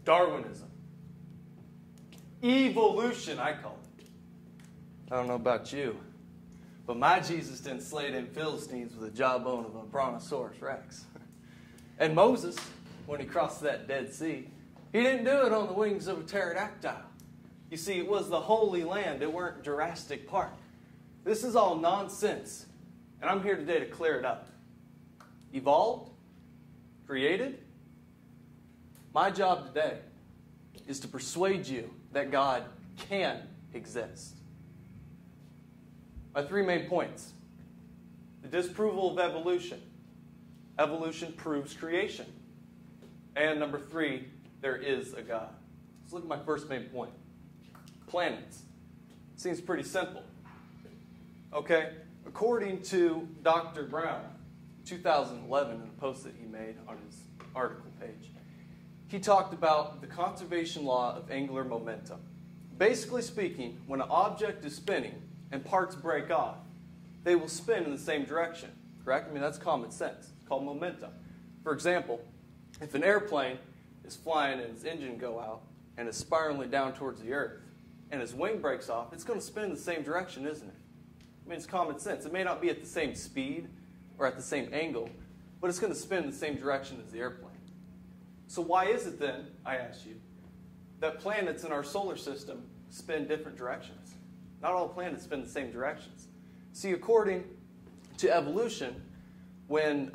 Darwinism. Evolution, I call it. I don't know about you, but my Jesus didn't slay them Philistines with a jawbone of a Brontosaurus Rex. And Moses, when he crossed that Dead Sea, he didn't do it on the wings of a pterodactyl. You see, it was the Holy Land. It weren't Jurassic Park. This is all nonsense. And I'm here today to clear it up. Evolved? Created? My job today is to persuade you that God can exist. My 3 main points. The disapproval of evolution. Evolution proves creation. And number 3, there is a God. Let's look at my first main point. Planets. Seems pretty simple. Okay? According to Dr. Brown, 2011, in a post that he made on his article page, he talked about the conservation law of angular momentum. Basically speaking, when an object is spinning and parts break off, they will spin in the same direction. Correct? I mean, that's common sense. It's called momentum. For example, if an airplane is flying and its engine go out and is spiraling down towards the earth and its wing breaks off, it's going to spin in the same direction, isn't it? I mean, it's common sense. It may not be at the same speed or at the same angle, but it's going to spin in the same direction as the airplane. So why is it then, I ask you, that planets in our solar system spin different directions? Not all planets spin the same directions. See, according to evolution, when,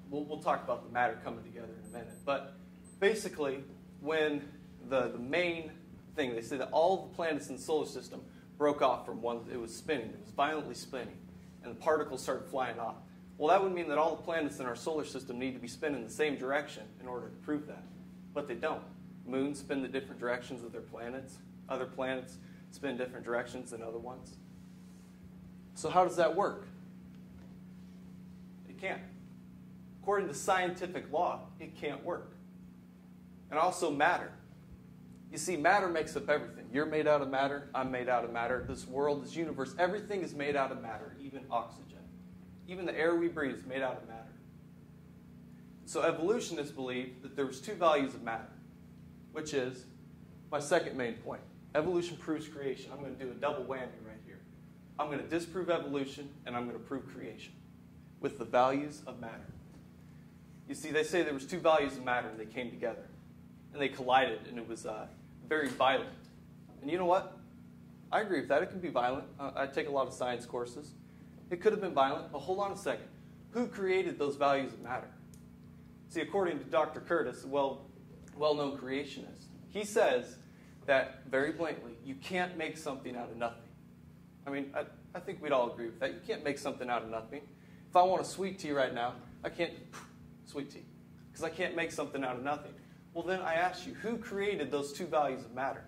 we'll talk about the matter coming together in a minute, but basically when the main thing, they say that all the planets in the solar system broke off from one, it was spinning, it was violently spinning, and the particles started flying off. Well, that would mean that all the planets in our solar system need to be spinning the same direction in order to prove that. But they don't. Moons spin the different directions of their planets. Other planets spin different directions than other ones. So how does that work? It can't. According to scientific law, it can't work. And also matter. You see, matter makes up everything. You're made out of matter. I'm made out of matter. This world, this universe, everything is made out of matter, even oxygen. Even the air we breathe is made out of matter. So evolutionists believe that there was 2 values of matter, which is my second main point. Evolution proves creation. I'm going to do a double whammy right here. I'm going to disprove evolution, and I'm going to prove creation with the values of matter. You see, they say there was 2 values of matter, and they came together. And they collided, and it was very violent. And you know what? I agree with that. It can be violent. I take a lot of science courses. It could have been violent, but hold on a second. Who created those values of matter? See, according to Dr. Curtis, a well-known creationist, he says that very blatantly, you can't make something out of nothing. I mean, I think we'd all agree with that. You can't make something out of nothing. If I want a sweet tea right now, I can't, sweet tea, because I can't make something out of nothing. Well, then I ask you, who created those 2 values of matter?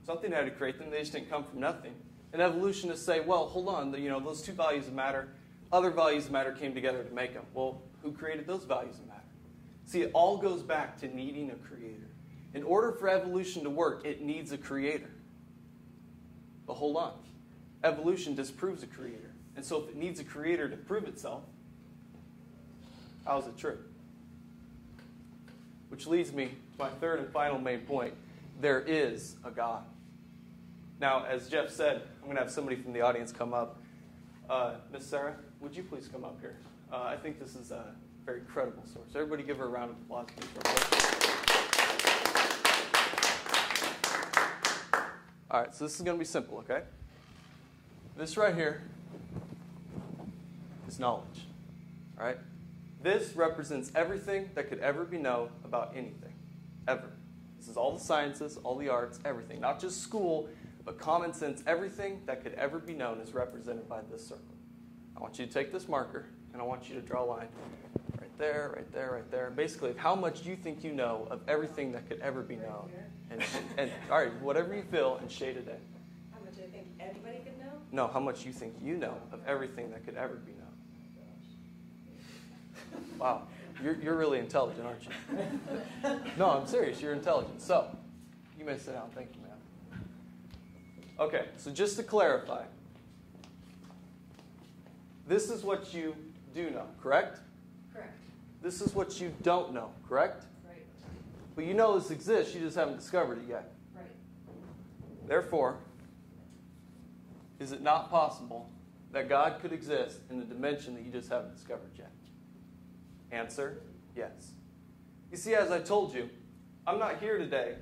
Something had to create them. They just didn't come from nothing. And evolutionists say, well, hold on, those 2 values of matter, other values of matter came together to make them. Well, who created those values of matter? See, it all goes back to needing a creator. In order for evolution to work, it needs a creator. But hold on. Evolution disproves a creator. And so if it needs a creator to prove itself, how is it true? Which leads me to my third and final main point. There is a God. Now, as Jeff said, I'm going to have somebody from the audience come up. Miss Sarah, would you please come up here? I think this is a very credible source. Everybody give her a round of applause, please. All right, so this is going to be simple, okay? This right here is knowledge, all right? This represents everything that could ever be known about anything, ever. This is all the sciences, all the arts, everything. Not just school, but common sense, everything that could ever be known is represented by this circle. I want you to take this marker, and I want you to draw a line right there, right there, right there. Basically, how much you think you know of everything that could ever be known. And all right, whatever you feel, and shade it in. How much I think anybody could know? No, how much you think you know of everything that could ever be known. Wow, you're really intelligent, aren't you? No, I'm serious. You're intelligent. So, you may sit down. Thank you, ma'am. Okay, so just to clarify, this is what you do know, correct? Correct. This is what you don't know, correct? Right. But you know this exists, you just haven't discovered it yet. Right. Therefore, is it not possible that God could exist in the dimension that you just haven't discovered yet? Answer, yes. You see, as I told you, I'm not here today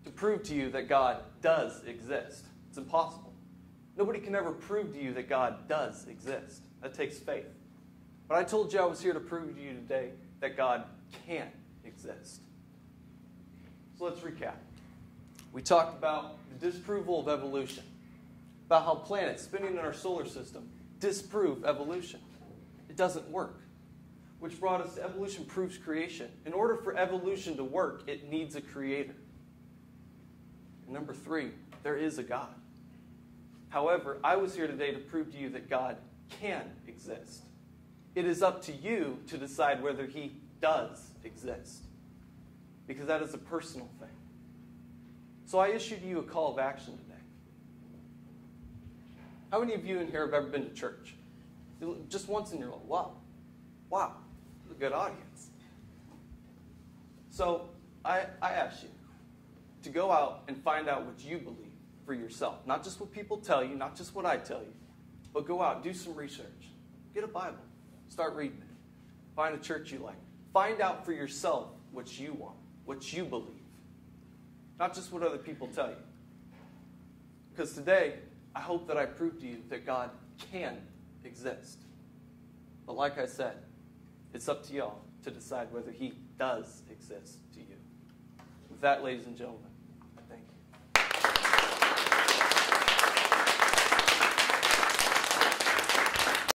to prove to you that God does exist. It's impossible. Nobody can ever prove to you that God does exist. That takes faith. But I told you I was here to prove to you today that God can exist. So let's recap. We talked about the disapproval of evolution, about how planets spinning in our solar system disprove evolution. It doesn't work. Which brought us to evolution proves creation. In order for evolution to work, it needs a creator. And number 3, there is a God. However, I was here today to prove to you that God can exist. It is up to you to decide whether he does exist. Because that is a personal thing. So I issued you a call of action today. How many of you in here have ever been to church? Just once in your life. Wow. This is a good audience. So I asked you to go out and find out what you believe for yourself. Not just what people tell you, not just what I tell you, but go out, do some research. Get a Bible. Start reading it. Find a church you like. Find out for yourself what you want, what you believe. Not just what other people tell you. Because today, I hope that I prove to you that God can exist. But like I said, it's up to y'all to decide whether he does exist to you. With that, ladies and gentlemen,